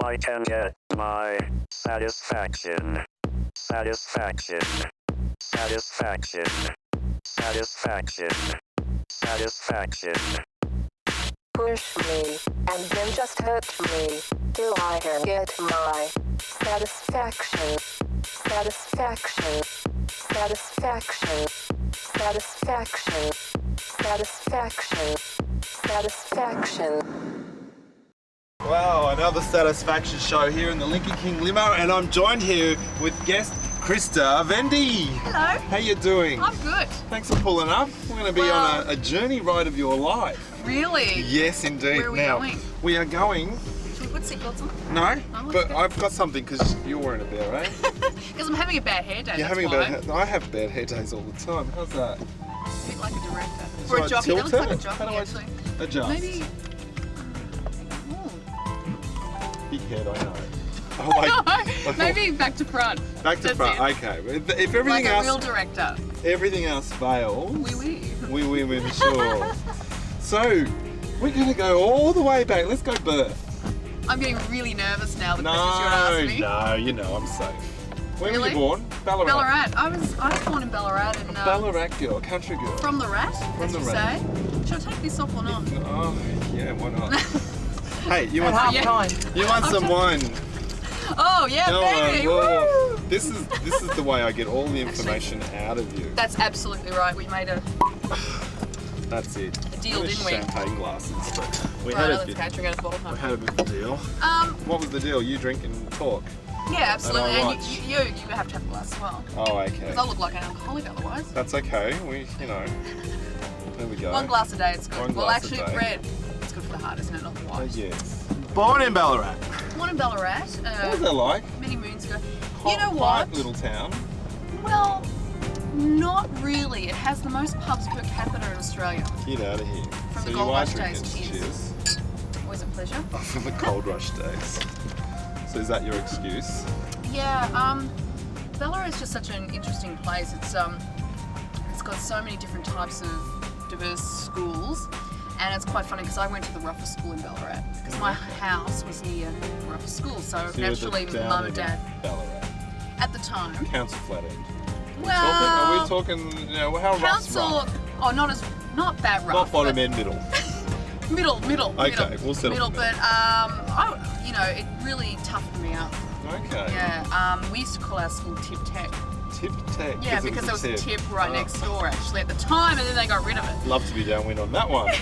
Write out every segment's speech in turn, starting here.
I can get my satisfaction. Satisfaction. Satisfaction. Satisfaction. Satisfaction. Push me, and then just hurt me, till I can get my satisfaction. Satisfaction. Satisfaction. Satisfaction. Satisfaction. Satisfaction. Wow, another satisfaction show here in the Lincoln King limo, and I'm joined here with guest Krista Vendy. Hello. How you doing? I'm good. Thanks for pulling up. We're going to be on a journey ride of your life. Really? Yes, indeed. Where are we going? We are going... Should we put seatbelts on? No, Oh, but okay. I've got something because you're wearing a bear, eh? Because I'm having a bad hair day. You're that's having a why. bad hair. I have bad hair days all the time. How's that? A bit like a director. Should Or I a jockey. tilt That looks like a it? How do jockey, I actually. adjust? Maybe. Big head, I know. Oh my. No, maybe back to front. Back to That's front. it. Okay. If everything Like a else, real director. everything else fails. Oui. We sure. So, we're gonna go all the way back. Let's go birth. I'm getting really nervous now. The questions you're gonna ask me. No, you know I'm safe. Where were Really? you born? Ballarat. Ballarat. I was born in Ballarat and Ballarat girl, country girl. from the rat, as the you rat. say. Should I take this off or not? Oh, yeah, why not? Hey, you want Yeah. some wine? Oh yeah, No, baby. well, Woo! this is the way I get all the information out of you. That's absolutely right. We made a That's it. deal, didn't we? Champagne glasses, but we Right, had a let's bit. go. Drink out of the bottle. We had a bit of a deal. What was the deal? You drink and talk. Yeah, absolutely. And I And watch. you have to have a glass as well. Oh, okay. Because I look like an alcoholic otherwise. That's okay. There we go. One glass a day, it's good. One Well, glass a actually, day. red. It's good for the heart, isn't it? Not the white. Yes. Born in Ballarat. One in Ballarat. What was that like? Many moons ago. You know Quiet what? little town. Well, not really. It has the most pubs per capita in Australia. Get out of here. From So the you Gold are Rush drinking. days. Cheers. Always a pleasure. From the Gold Rush days. So is that your excuse? Yeah, Ballarat is just such an interesting place. It's got so many different types of diverse schools, and it's quite funny because I went to the roughest school in Ballarat because my house was near the roughest school, so you're naturally down mum in and dad Ballarat. at the time. Council flat end. Well, Are we talking, how rough's council, rough? oh, not that rough. Not bottom but end, middle. Middle. Okay, we'll settle middle. for But it really toughened me up. Okay. Yeah, we used to call our school Tip Tech. Tip Tech. Yeah, because there was a tip right next door actually at the time, and then they got rid of it. Love to be downwind on that one.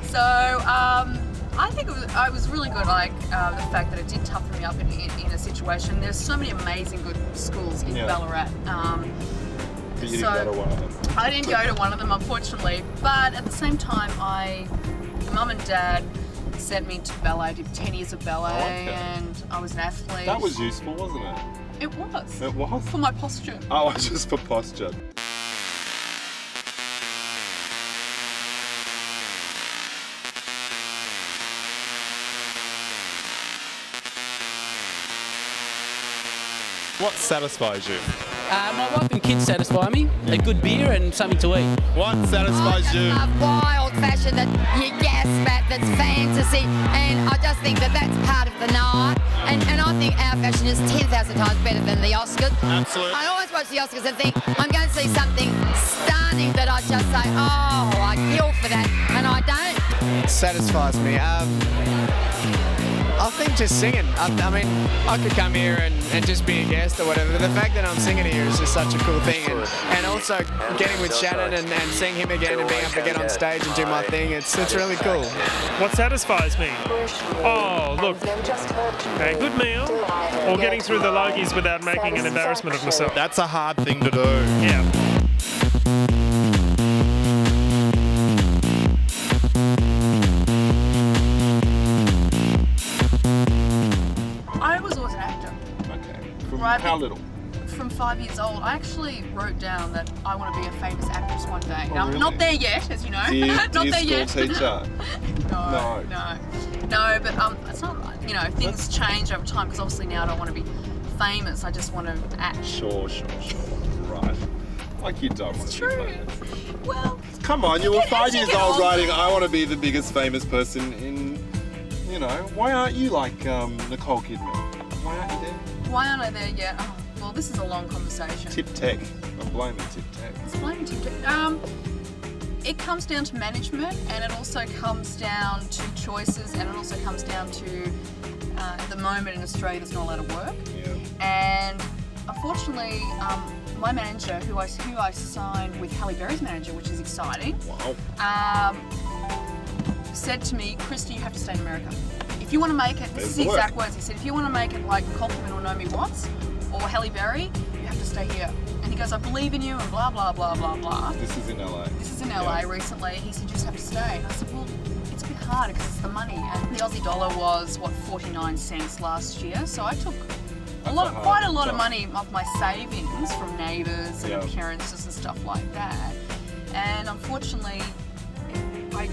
So I think I was really good. Like the fact that it did toughen me up in a situation. There's so many amazing good schools in Ballarat. But you didn't go to one of them. I didn't go to one of them, unfortunately. But at the same time, Mum and Dad sent me to ballet. I did 10 years of ballet, and I was an athlete. That was useful, wasn't it? It was. It was? For my posture. Oh, just for posture. What satisfies you? My wife and kids satisfy me. A good beer and something to eat. What satisfies you? Wild fashion, that you gasp at, that's fantasy, and I just think that that's part of the night, and I think our fashion is 10,000 times better than the Oscars. Absolutely. I always watch the Oscars and think, I'm going to see something stunning that I just say, oh, I kill for that, and I don't. Satisfies me. I think just singing. I mean, I could come here and just be a guest or whatever, but the fact that I'm singing here is just such a cool thing. And also getting with Shannon and seeing him again and being able to get on stage and do my thing, it's really cool. What satisfies me? Oh, look, a good meal or getting through the Logies without making an embarrassment of myself. That's a hard thing to do. Yeah. I was always an actor. Okay. From Right. how little? From 5 years old, I actually wrote down that I want to be a famous actress one day. Now, I'm really? not there yet, as you know. Dear not there school yet. teacher. No, but it's not like, things change over time because obviously now I don't want to be famous. I just want to act. Sure. Right. Like you don't want to be True. famous. Well, Come on, you were get- 5 as you years get old older- writing, I want to be the biggest famous person in you know, why aren't you like Nicole Kidman? Why aren't you there? Why aren't I there yet? Oh, well, this is a long conversation. Tip Tech. I'm blaming Tip Tech. It's blaming Tip Tech. It comes down to management, and it also comes down to choices, and it also comes down to at the moment in Australia there's not a lot of work. Yeah. And unfortunately, my manager, who I signed with Halle Berry's manager, which is exciting, Wow. said to me, Krista, you have to stay in America. If you want to make it, this is the exact words he said, if you want to make it like Kaufman or Naomi Watts or Halle Berry, you have to stay here. And he goes, I believe in you and blah, blah, blah, blah, blah. This is in LA. This is in LA recently. He said, you just have to stay. And I said, well, it's a bit hard because it's the money. And the Aussie dollar was, 49 cents last year. So I took quite a lot of money off my savings from neighbours and appearances and stuff like that. And unfortunately, I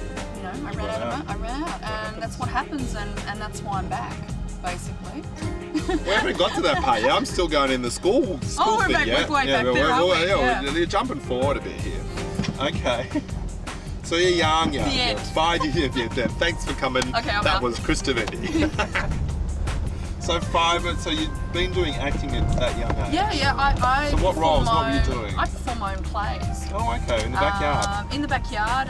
ran out, and that's what happens, and that's why I'm back, basically. We haven't got to that part yet. I'm still going in the school we're thing, back, yeah? we're way back there, aren't we? Yeah. You're jumping forward a bit here. Okay. So you're young. The end. 5 years. Yeah, thanks for coming. Okay, I'm that out. was Krista Vendy. So you've been doing acting at that young age? Yeah. I So what roles? What were you perform doing? I perform my own plays. Oh, okay. In the backyard. In the backyard,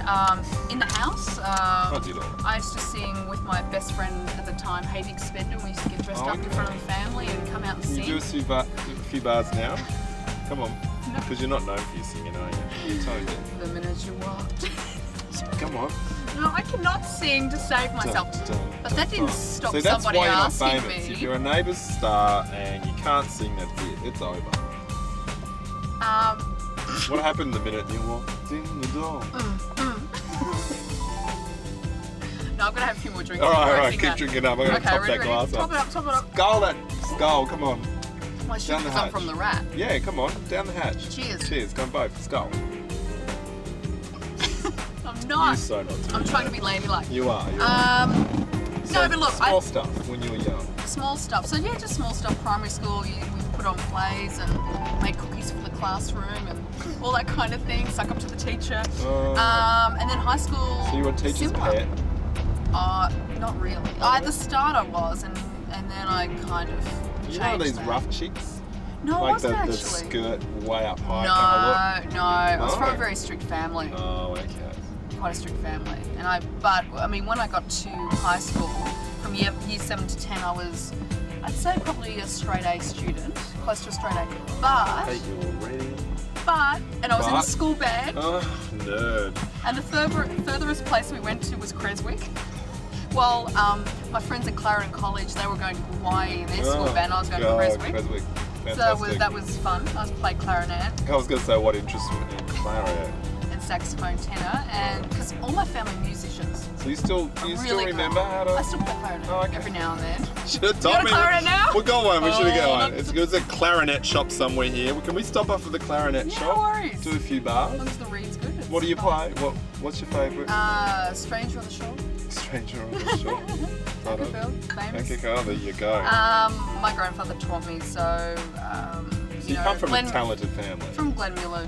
in the house. I did all. I used to sing with my best friend at the time, Havik Spender. We used to get dressed up in front of the family and come out and Can sing. you do a few bars now? Come on. Because you're not known for your singing, are you? You're totally. The minute you walked. Come on. No, I cannot sing to save myself. But that didn't stop See, that's somebody why you're not asking famous. me. If you're a Neighbours star and you can't sing, that's it. It's over. What happened the minute you walked in the door? No, I'm going to have a few more drinks. All before I right, sing keep that. drinking up. I'm going to Okay, top ready, that glass Top it up. Skull that skull, come on. Well, I should Down the because I'm hatch. from the rap. Yeah, come on, down the hatch. Cheers. Cheers, come both. Skull. I'm not. You're so not doing I'm trying to that. be ladylike. You are. No, but look, small stuff when you were young. small stuff. So yeah, just small stuff. Primary school, we put on plays and make cookies for the classroom and all that kind of thing. Suck up to the teacher. And then high school. So you were a teacher's similar. pet. Not really. At the start I was, and then I kind of You changed know these that. rough chicks? No, I Like wasn't the actually. skirt way up high kind of No, I was from No. a very strict family. look? Oh, okay. Quite a strict family. And when I got to high school, from year 7 to 10, I was, I'd say probably a straight A student, close to a straight A. Hey, you already? And I was in the But- school band, Oh, nerd. and the furthest place we went to was Creswick. Well, my friends at Clarendon College, they were going to Hawaii in their school band, I was going to Creswick. So that was fun. I played clarinet I was going to say what interests you in clarinet. and saxophone tenor, and because all my family are musicians. So do you still Really remember how to? I still play clarinet every now and then. Should have You told got a me. clarinet now? We'll go one. We should have got Oh, one. It's a clarinet shop somewhere here. Can we stop off at the clarinet Yeah, shop? no worries. Do a few As bars. long as the reed's good. What do you play? What's your favourite? Stranger on the Shore. Stranger on the Shore. Cockerfield, famous. Okay, cool. There you go. My grandfather taught me, so So you come from a talented family. From Glenn Miller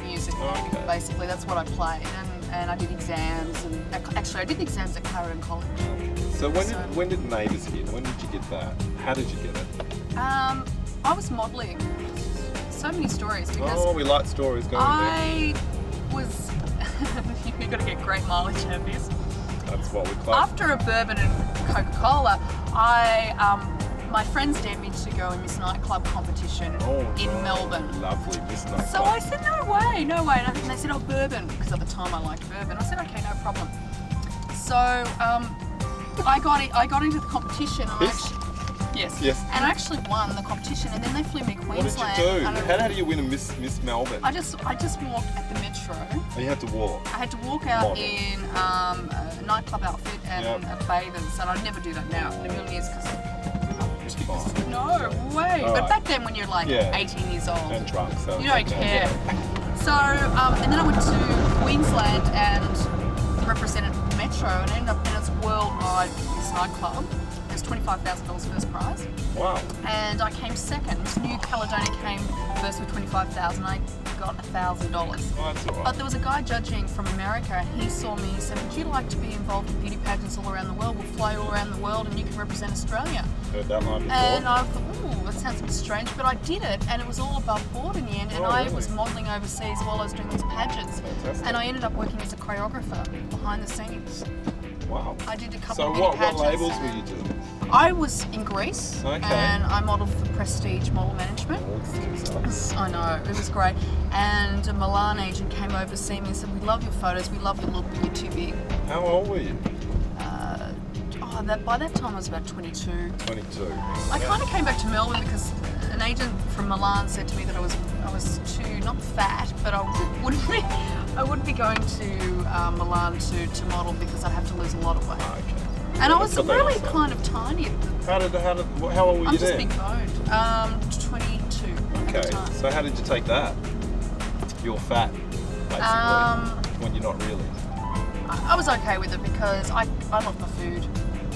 music, Okay. basically. That's what I played, and I did exams, and actually I did exams at Clarendon College. So when did Neighbours hit? When did you get that? How did you get it? I was modelling. So many stories because Oh, we like stories. Go on I was. You've got to get great mileage out of this. there. That's what we play. After a bourbon and Coca-Cola, my friends dared me to go in Miss Nightclub competition in Melbourne. Lovely, Miss Nightclub. So I said, no way. And they said, oh, bourbon, because at the time I liked bourbon. I said, okay, no problem. So I got into the competition. And Yes. And I actually won the competition, and then they flew me to What did Queensland. you do? and How do you win a Miss Melbourne? I just walked at the Metro. Oh, you had to walk. I had to walk out Model. in a nightclub outfit and a bathers, and I'd never do that now in a million years because It's fine. no way. All But right. back then, when you're like 18 years old, And drunk, so you don't care. So, and then I went to Queensland and represented Metro, and ended up in its worldwide Miss Nightclub. It was $25,000 first prize. Wow. And I came second. New Caledonia came first with $25,000. I got $1,000. Oh, that's all right. But there was a guy judging from America, and he saw me and said, would you like to be involved in beauty pageants all around the world? We'll fly all around the world and you can represent Australia. Heard that line before. And I thought, ooh, that sounds a bit strange, but I did it, and it was all above board in the end, and I was modelling overseas while I was doing these pageants. Fantastic. And I ended up working as a choreographer behind the scenes. Wow. I did a couple So of what pageants. labels were you doing? I was in Greece, Okay. and I modelled for Prestige Model Management. I know, it was great. And a Milan agent came over to see me and said, we love your photos, we love your look, but you're too big. How old were you? By that time I was about 22. 22. I kind of came back to Melbourne because an agent from Milan said to me that I was too, not fat, but I wouldn't be going to Milan to model because I'd have to lose a lot of weight. Oh, okay. And I was really kind of tiny. How old were you I'm just then? big boned. 22 at the Okay, time. so how did you take that? You're fat, basically, when you're not really. I was okay with it because I love my food.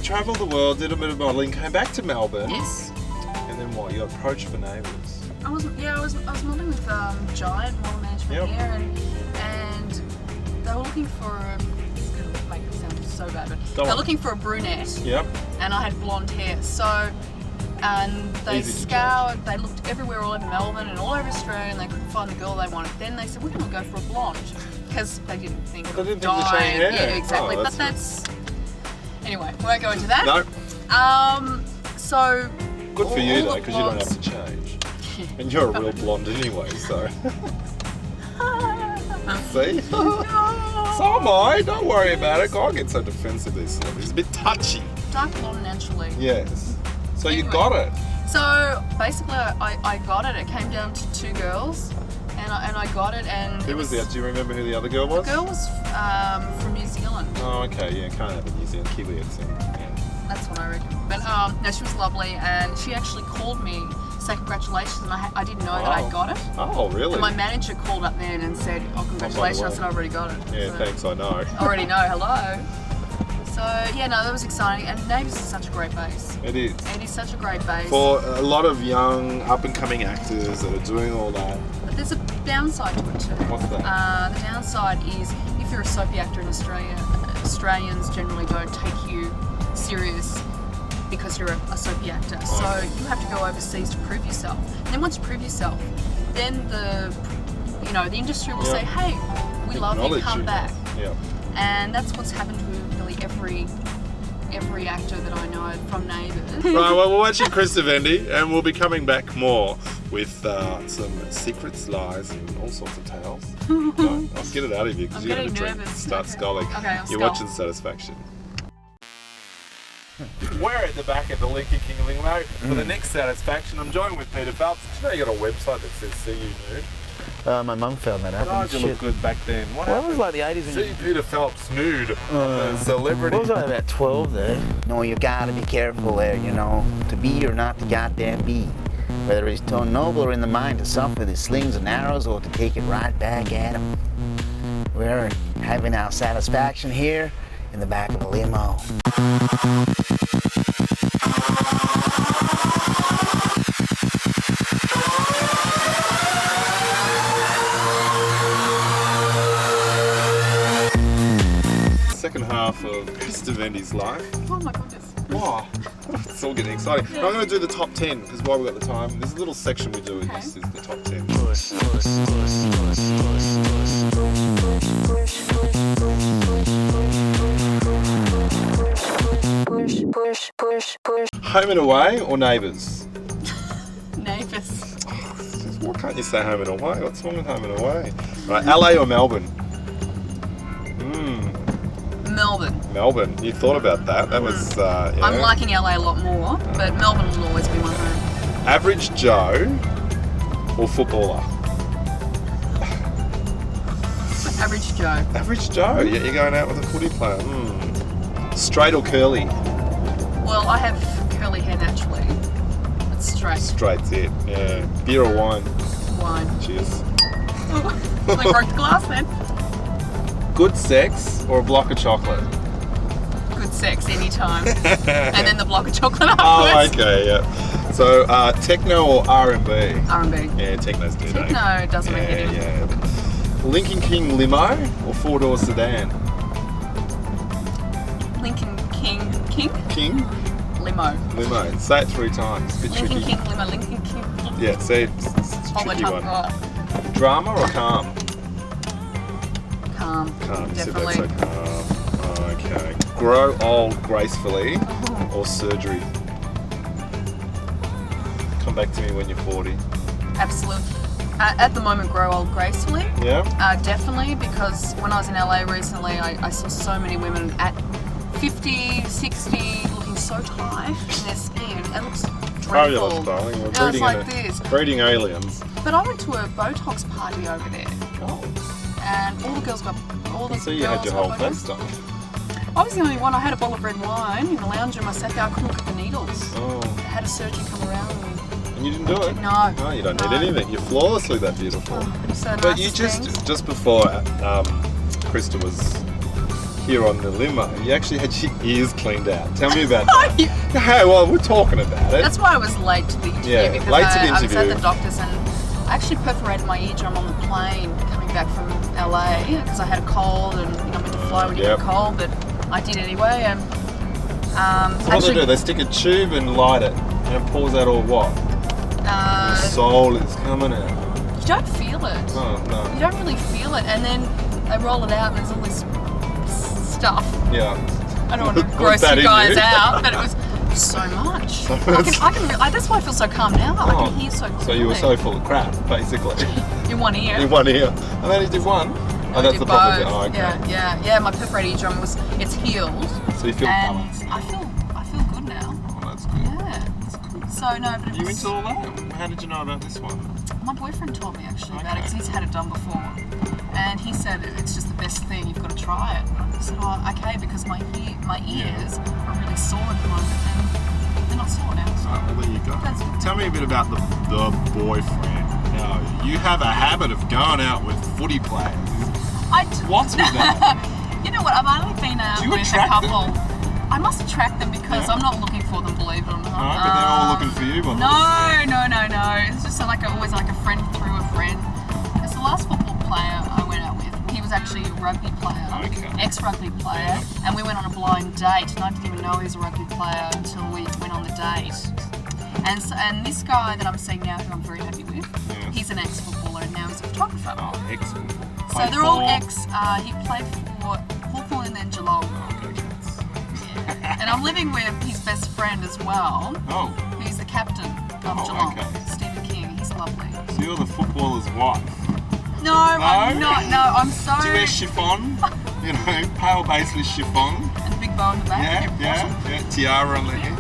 Travelled the world, did a bit of modelling, came back to Melbourne. Yes. And then what? You got approached for Neighbours. I was modelling with Giant Model Management here, and they were looking for it's going to make it sound so bad, but they were looking for a brunette. Yep. And I had blonde hair, so and they scoured, they looked everywhere, all over Melbourne and all over Australia, and they couldn't find the girl they wanted. Then they said, we're going to go for a blonde, because they didn't think They didn't think dye. to change hair. Yeah, exactly. Oh, but that's anyway. We won't go into that. No. So Good for you all though, the because you don't have to change. And you're a real blonde anyway, so. See? So am I. Don't worry about it. God gets so defensive these celebrities. It's a bit touchy. Dark blonde naturally. Yes. So you Anyway. got it. So basically, I got it. It came down to two girls, and I got it. And Who was that? Do you remember who the other girl was? The girl was from New Zealand. Oh, okay. Yeah, can't have a New Zealand Kiwi accent. Yeah. That's what I reckon. But no, she was lovely, and she actually called me to say congratulations, and I didn't know that I got it. Oh, really? And my manager called up then and said, "Oh, congratulations!" I said, "I already got it." Yeah, So, thanks. I know. already know. Hello. So yeah, no, that was exciting, and Neighbours is such a great base. It is. It is such a great base. For a lot of young, up-and-coming actors that are doing all that. But there's a downside to it too. What's that? The downside is if you're a soapy actor in Australia, Australians generally don't take you serious because you're a soapy actor. So you have to go overseas to prove yourself. And then once you prove yourself, then the industry will say, "Hey, we love you, come back." Yeah. And that's what's happened to nearly every actor that I know from Neighbours. Right, well, we're watching Krista Vendy, and we'll be coming back more with some secrets, lies, and all sorts of tales. No, I'll get it out of you because I'm you're going to getting drink, nervous. start sculling. Okay, I'll You're scull. watching Satisfaction. We're at the back at the Lincoln King Limo for the next Satisfaction. I'm joined with Peter Phelps. Do you know you got a website that says "See You Nude"? My mum found that out. God, you look good back then. What Well, it was happened? like the 80s. See Peter Phelps nude, celebrity. What was I, about 12 there? No, you gotta be careful there, to be or not to goddamn be. Whether it's to noble or in the mind to suffer the slings and arrows or to take it right back at him. We're having our satisfaction here in the back of a limo. Second half of Krista Vendy's life. Oh my goodness. Wow, it's all getting exciting. I'm going to do the top 10 because while we've got the time, there's a little section we do in this is the top 10. Push. Home and Away or Neighbours? Neighbours. Why can't you say Home and Away? What's wrong with Home and Away? Right, LA or Melbourne? Melbourne. Melbourne. You thought about that. That was, yeah. I'm liking LA a lot more, but Melbourne will always be my home. Average Joe or footballer? Average Joe. Average Joe. Yeah, you're going out with a footy player. Straight or curly? Well, I have curly hair naturally. It's straight. Straight's it. Yeah. Beer or wine? Wine. Cheers. I broke the glass then. Good sex or a block of chocolate? Good sex anytime. And then the block of chocolate Oh, afterwards. okay, yeah. So, techno or R&B? R&B. Yeah, techno's dead. Techno doesn't make it in. Yeah. Lincoln King limo or 4-door sedan? Lincoln King. King? Limo. Limo. Say it 3 times. It's a bit Lincoln tricky. King limo. Lincoln King. Yeah, say it's a Hold my tricky tongue. one. Right. Drama or calm? Calm. Calm. You said Definitely. that's so calm. Okay. Grow old gracefully or surgery? Come back to me when you're 40. Absolutely. At the moment, grow old gracefully. Yeah? Definitely, because when I was in LA recently, I saw so many women at 50, 60 looking so tight in their skin. It looks dreadful. Fabulous, darling. We're It's breeding, like this. breeding aliens. But I went to a Botox party over there, Oh. and all the girls got So you had your whole got face Botox. done. I was the only one. I had a bottle of red wine in the lounge room. I sat there. I couldn't look at the needles. Oh. I had a surgeon come around and And you didn't do it? No. No, you don't need No. anything. You're flawlessly that beautiful. so But nice you things. just before Krista was here on the limo, you actually had your ears cleaned out. Tell me about that. Hey, well, we're talking about it. That's why I was late to the interview, Yeah, because late to the I was interview. at the doctor's and I actually perforated my eardrum on the plane coming back from LA because I had a cold and meant to fly when you Yep. get a cold, but I did anyway. And So what they do, they stick a tube and light it, and it pours out all what? The soul is coming out. you don't feel it. Oh, no. You don't really feel it, and then they roll it out and there's all this stuff. Yeah. I don't want to What's gross that you in guys you? out, but it was so much. That's why I feel so calm now. I can hear so clearly. So you were so full of crap, basically. In one ear. In one ear. And then you did one. I Oh, that's did the problem. both. Oh, okay. Yeah. My perforated eardrum it's healed. So you feel and balanced. I feel good now. Oh, that's good. Yeah. It's good. So no, but it You was, into all that? How did you know about this one? my boyfriend told me actually about it because he's had it done before, and he said it's just the best thing. You've got to try it. I said, oh, okay, because my ears are really sore at the moment, and they're not sore now. So. Well, there you go. That's good. Tell me a bit about the boyfriend. Now, you have a habit of going out with footy players. What's with that? You know what? I've only been out Do you with a attract couple. them? I must attract them because Yeah. I'm not looking for them, believe it or not. No, but they're all looking for you. By the way. No. It's just always like a friend through a friend. It's the last football player I went out with. He was actually a rugby player, Okay. ex-rugby player, and we went on a blind date. And I didn't even know he was a rugby player until we went on the date. And this guy that I'm seeing now, who I'm very happy with, Yes. he's an ex-footballer and now he's a photographer. Oh, excellent. So they're all ex. He played for Hawthorn and then Geelong. And I'm living with his best friend as well, Oh, who's the captain of Oh, Geelong, okay. Stephen King. He's lovely. so you're the footballer's wife. No, I'm not. No, I'm so. Do you wear chiffon? You know, pale baseless chiffon. And a big bow in the back. Yeah. Tiara on the head.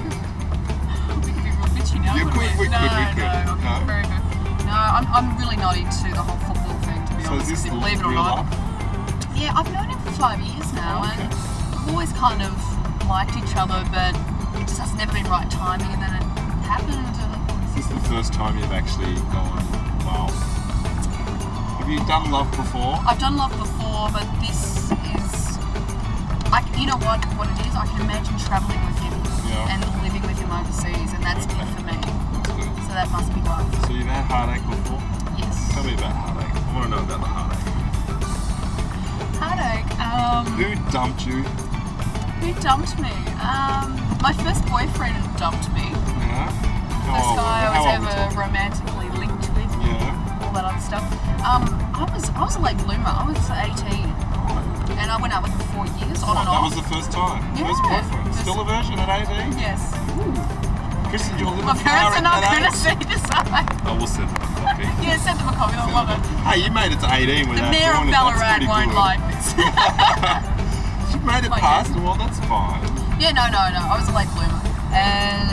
We could be real bitchy now. Yeah, couldn't we no, could. No, okay, No? very good. No, I'm really not into the whole football thing, to be So honest. is this Believe it or real not. life? Yeah, I've known him for 5 years now, Oh, okay. and we've always kind of liked each other, but it just has never been right timing, and then it happened. And Is this the first time you've actually gone, wow? Have you done love before? I've done love before, but this is, you know what it is? I can imagine travelling with him and living with him overseas, and that's it for me. That's good. So that must be love. So you've had heartache before? Yes. Tell me about heartache. I want to know about the heartache. Heartache. Who dumped you? Who dumped me? My first boyfriend dumped me. Yeah. First guy I was how old ever we talking? romantically linked with. Yeah. All that other stuff. I was a late bloomer. I was 18, and I went out with him for 4 years, on and That off. was the first time. Yeah. First boyfriend. First- Still a virgin at 18? Yes. Kristen, you're living My parents are not going to say. see this. Are Oh, we'll send them a copy. they? Yeah, send them a copy. I love it. Hey, you made it to 18 The without mayor of doing it. That's Ballarat pretty won't good. like this. You made it Like past, it. well, that's fine. Yeah, no. I was a late bloomer, and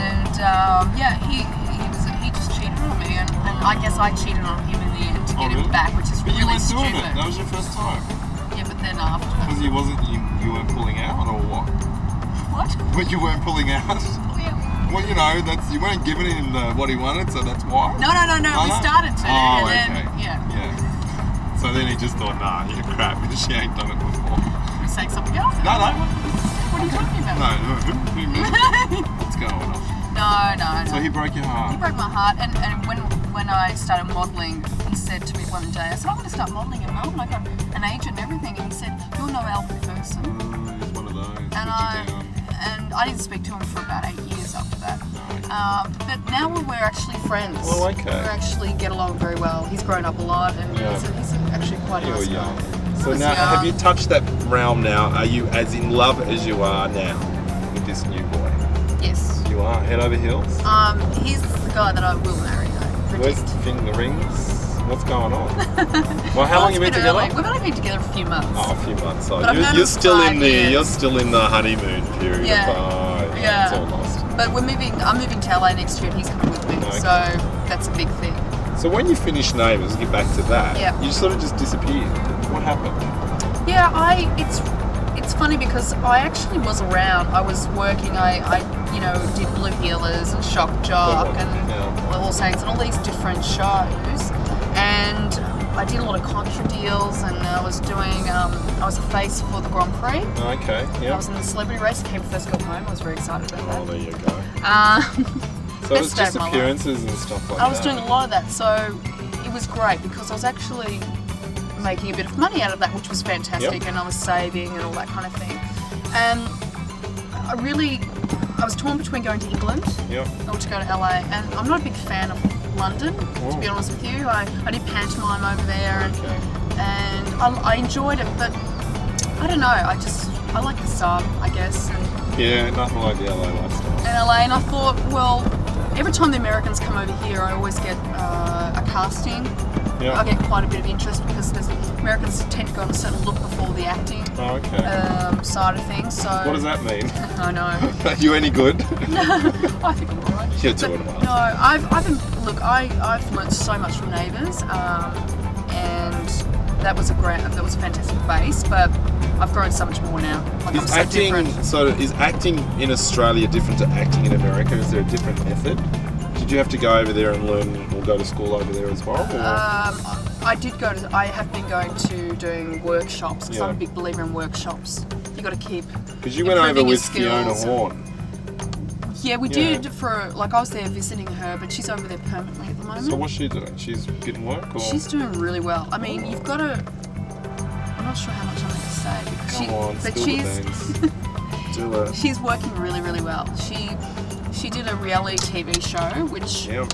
he just cheated on me, and I guess I cheated on him in the end to get him back, which is But you really weren't doing stupid. it. That was your first time. Yeah, but then after. Because you weren't pulling out, or what? What? But you weren't pulling out? Oh, yeah. Well, you know, you weren't giving him what he wanted, so that's why. No. We started to, Oh, and then okay. yeah, So then he just thought, nah, you're crap because she ain't done it before. we sang something else. No. What are you talking about? No. What's going on? No. So he broke your He heart. broke my heart, and when I started modelling, he said to me one day, I said, I'm going to start modelling in Melbourne. I got an agent and everything, and he said, you're no Al person. He's one of those. And I didn't speak to him for about 8 years after that. But now we're actually friends. Oh, okay. We actually get along very well. He's grown up a lot, and he's actually quite a nice guy. So now, have you touched that realm now? Are you as in love as you are now with this new boy? Yes. You are? Head over heels? He's the guy that I will marry, I Where's predict. the rings? What's going on? Well, how long have you been together? We've only been together a few months. Oh, a few months. So But I've known you're him still 5 in years. you're still in the honeymoon period. Yeah. It's all lost. But I'm moving to LA next year, and he's coming with me. Okay. So that's a big thing. So when you finished Neighbours, get back to that. Yeah. You sort of just disappeared. What happened? Yeah, it's funny because I actually was around. I was working. I did Blue Healers and Shock Jock and All Saints and all these different shows. And I did a lot of contra deals, and I was doing. I was a face for the Grand Prix. Okay. I Yeah. was in the celebrity race. Came first, got home. I was very excited about that. Oh, there you go. So Best it's day just of my life. appearances and stuff like that. I was doing a lot of that, so it was great because I was actually making a bit of money out of that, which was fantastic, Yep. and I was saving and all that kind of thing. And I was torn between going to England Yep. or to go to LA, and I'm not a big fan of London, to be honest with you. I did pantomime over there, and I enjoyed it, but I don't know, I like the sun, I guess, and Yeah, nothing like the LA lifestyle. in LA, and I thought, well, every time the Americans come over here, I always get a casting. Yeah. I get quite a bit of interest because Americans tend to go on a certain look before the acting Oh, okay. side of things. So What does that mean? I know. Are you any good? I think I'm alright. You're doing well. No, I've learned so much from Neighbours, and that was a fantastic base. But I've grown so much more now. Like, I'm Is so different. is acting in Australia different to acting in America? Is there a different method? Did you have to go over there and learn or go to school over there as well? I have been going to doing workshops because Yeah. I'm a big believer in workshops. You got to keep. Because you went over improving your with Fiona skills. Horn. Yeah, we Yeah. did I was there visiting her, but she's over there permanently at the moment. So what's she doing? She's getting work or? She's doing really well. I mean, you've got to. I'm not sure how much I'm going to say because Come on, but spill the beans. Do it. she's working really, really well. She did a reality TV show, which Yeah.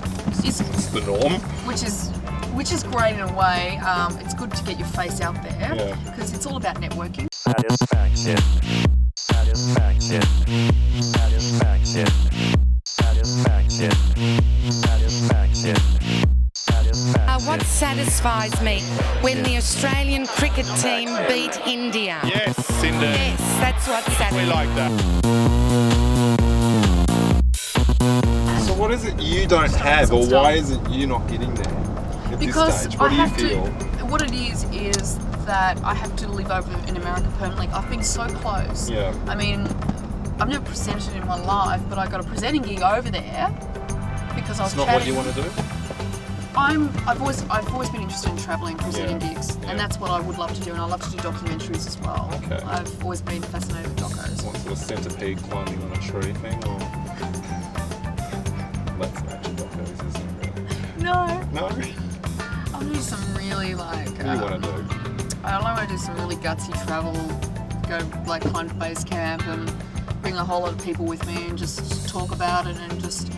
is It's the norm. which is great in a way. It's good to get your face out there Yeah. because it's all about networking. Satisfaction. Satisfaction. Satisfaction. Satisfaction. Satisfaction. Satisfaction. What satisfies me when the Australian cricket team beat India. Yes, Cindy. Yes, that's what satisfies me. like that. So what is it you don't have, or why is it you not getting there at Because this stage? What do you I have feel? what it is that I have to live over in America permanently. I've been so close. Yeah. I mean, I've never presented in my life, but I got a presenting gig over there because I was It's not chatting. what you want to do? I've always been interested in traveling, presenting Yeah, gigs, yeah. and that's what I would love to do. And I love to do documentaries as well. Okay. I've always been fascinated with docos. What sort of centipede climbing on a tree thing, or Let's Nature docos, isn't it really? No, No? I'll do some really like. What do you want to do? I want to do some really gutsy travel, go like climb to base camp and bring a whole lot of people with me and just talk about it and just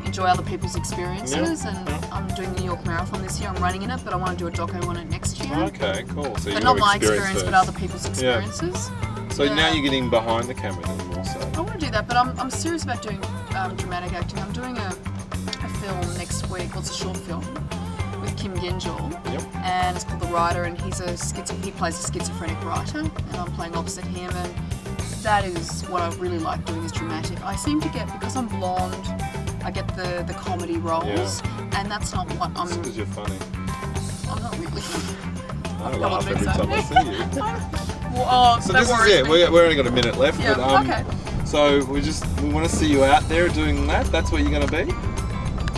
enjoy other people's experiences. Yeah, And yeah. I'm doing the New York Marathon this year. I'm running in it, but I want to do a doco on it next year. Okay, cool. So you But not got my experience experience, but first. other people's Yeah. experiences. So Yeah. now you're getting behind the camera then more so. I want to do that, but I'm serious about doing dramatic acting. I'm doing a film next week. Well, it's a short film with Kim Gengel, Yep. and it's called The Writer, and he plays a schizophrenic writer, and I'm playing opposite him, and that is what I really like doing is dramatic. I seem to get, because I'm blonde, I get the comedy roles, and that's not what It's because you're funny. I'm not really. I Come on, laugh every Lisa. time I see you. Well, oh, So that this is worries it. me. We're only got a minute left, Yeah, but okay. So we want to see you out there doing that. That's what you're going to be.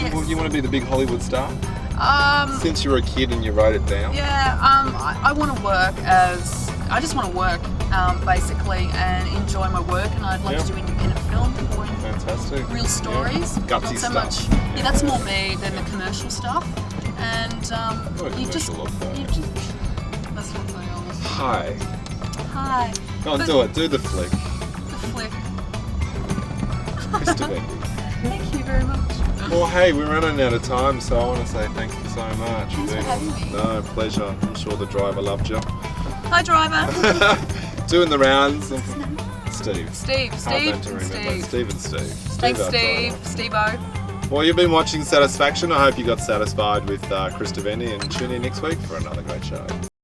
Yes. You want to be the big Hollywood star. Um, Since you were a kid and you wrote it down. Yeah, I want to work I just want to work, basically, and enjoy my work, and I'd like Yeah. to do independent film. fantastic. real stories. Yeah. Gutsy Not so stuff. much. Yeah, that's more me than the commercial stuff. And What a you just, commercial look, though. you just. That's what they are. Hi. Hi. Go on, But- do it. Do the flick. The flick. Krista Vendy. Thank you very much. Well, hey, we're running out of time, so I want to say thank you so much. Thanks for having me. No, pleasure. I'm sure the driver loved you. Hi, driver. Doing the rounds. Steve. Steve. Hard Steve. name to remember. Steve. Steve and Steve. Thanks, our Steve. driver. Steve-O. Well, you've been watching Satisfaction. I hope you got satisfied with Krista Vendy, and tune in next week for another great show.